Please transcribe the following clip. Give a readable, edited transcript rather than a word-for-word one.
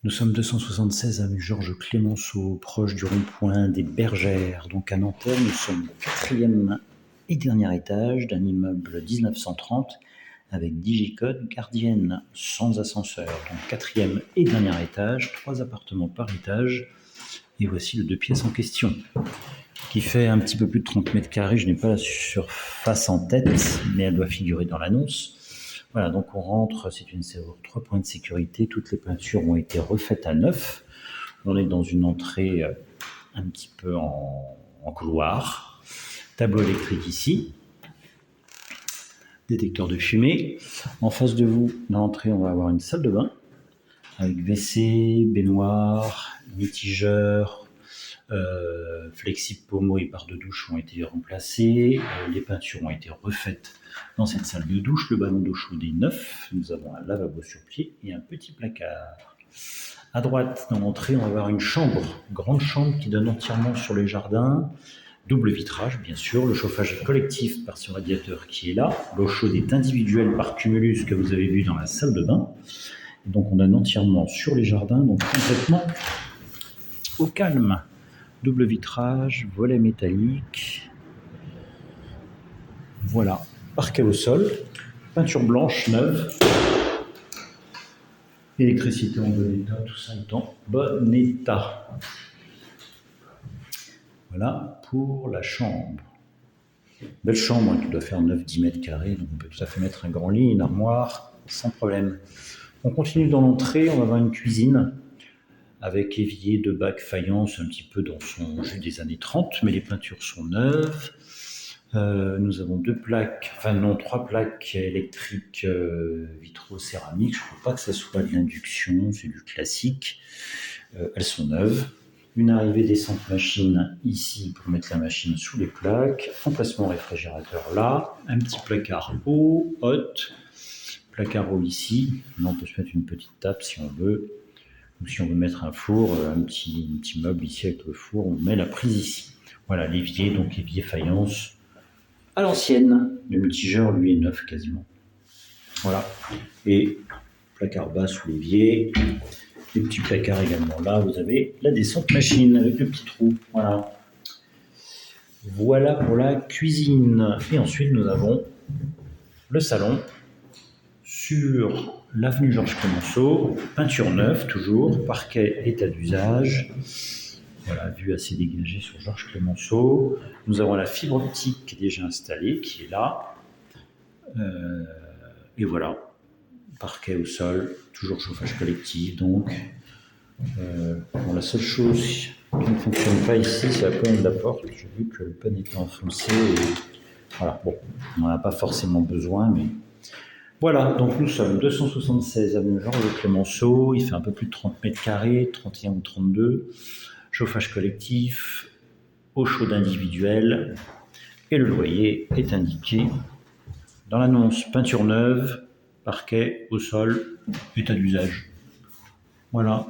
Nous sommes 276 avenue Georges Clémenceau, proche du rond-point des Bergères, donc à Nanterre. Nous sommes au 4e et dernier étage d'un immeuble 1930 avec digicode gardienne, sans ascenseur. Donc 4e et dernier étage, 3 appartements par étage. Et voici le 2 pièces en question, qui fait un petit peu plus de 30 mètres carrés. Je n'ai pas la surface en tête, mais elle doit figurer dans l'annonce. Voilà, donc on rentre, c'est une serrure 3 points de sécurité, toutes les peintures ont été refaites à neuf. On est dans une entrée un petit peu en couloir. Tableau électrique ici, détecteur de fumée. En face de vous, dans l'entrée, on va avoir une salle de bain avec WC, baignoire, mitigeur, flexible pommeau et barre de douche ont été remplacés. Les peintures ont été refaites dans cette salle de douche. Le ballon d'eau chaude est neuf. Nous avons un lavabo sur pied et un petit placard. À droite, dans l'entrée, on va avoir une chambre, grande chambre qui donne entièrement sur les jardins. Double vitrage, bien sûr. Le chauffage est collectif par ce radiateur qui est là. L'eau chaude est individuelle par cumulus que vous avez vu dans la salle de bain. Donc on donne entièrement sur les jardins, donc complètement au calme. Double vitrage, volet métallique. Voilà, parquet au sol, peinture blanche neuve. Électricité en bon état, tout ça est en bon état. Voilà pour la chambre. Belle chambre qui doit faire 9-10 mètres carrés, donc on peut tout à fait mettre un grand lit, une armoire, sans problème. On continue dans l'entrée, on va avoir une cuisine avec évier de bac faïence, un petit peu dans son jus des années 30, mais les peintures sont neuves. Nous avons trois plaques électriques vitro-céramiques. Je ne crois pas que ça soit de l'induction, c'est du classique. Elles sont neuves. Une arrivée descente machine ici pour mettre la machine sous les plaques. Emplacement réfrigérateur là. Un petit placard haut, haute. Placard haut ici. Là, on peut se mettre une petite table si on veut. Ou si on veut mettre un four, un petit meuble ici avec le four, on met la prise ici. Voilà, l'évier, donc évier faïence à l'ancienne. Le mitigeur, lui, est neuf quasiment. Voilà. Et placard bas sous l'évier. Les petits placards également là. Vous avez la descente machine avec le petit trou. Voilà. Voilà pour la cuisine. Et ensuite, nous avons le salon sur l'avenue Georges Clémenceau, peinture neuve toujours, parquet état d'usage. Voilà, vue assez dégagée sur Georges Clémenceau. Nous avons la fibre optique qui est déjà installée, qui est là. Et voilà, parquet au sol, toujours chauffage collectif donc. Bon, la seule chose qui ne fonctionne pas ici, c'est la poigne de la porte. J'ai vu que le panne était enfoncé. Voilà, bon, on n'en a pas forcément besoin, mais voilà, donc nous sommes 276 avenue Georges Clémenceau, il fait un peu plus de 30 mètres carrés, 31 ou 32, chauffage collectif, eau chaude individuelle, et le loyer est indiqué dans l'annonce. Peinture neuve, parquet au sol, état d'usage. Voilà.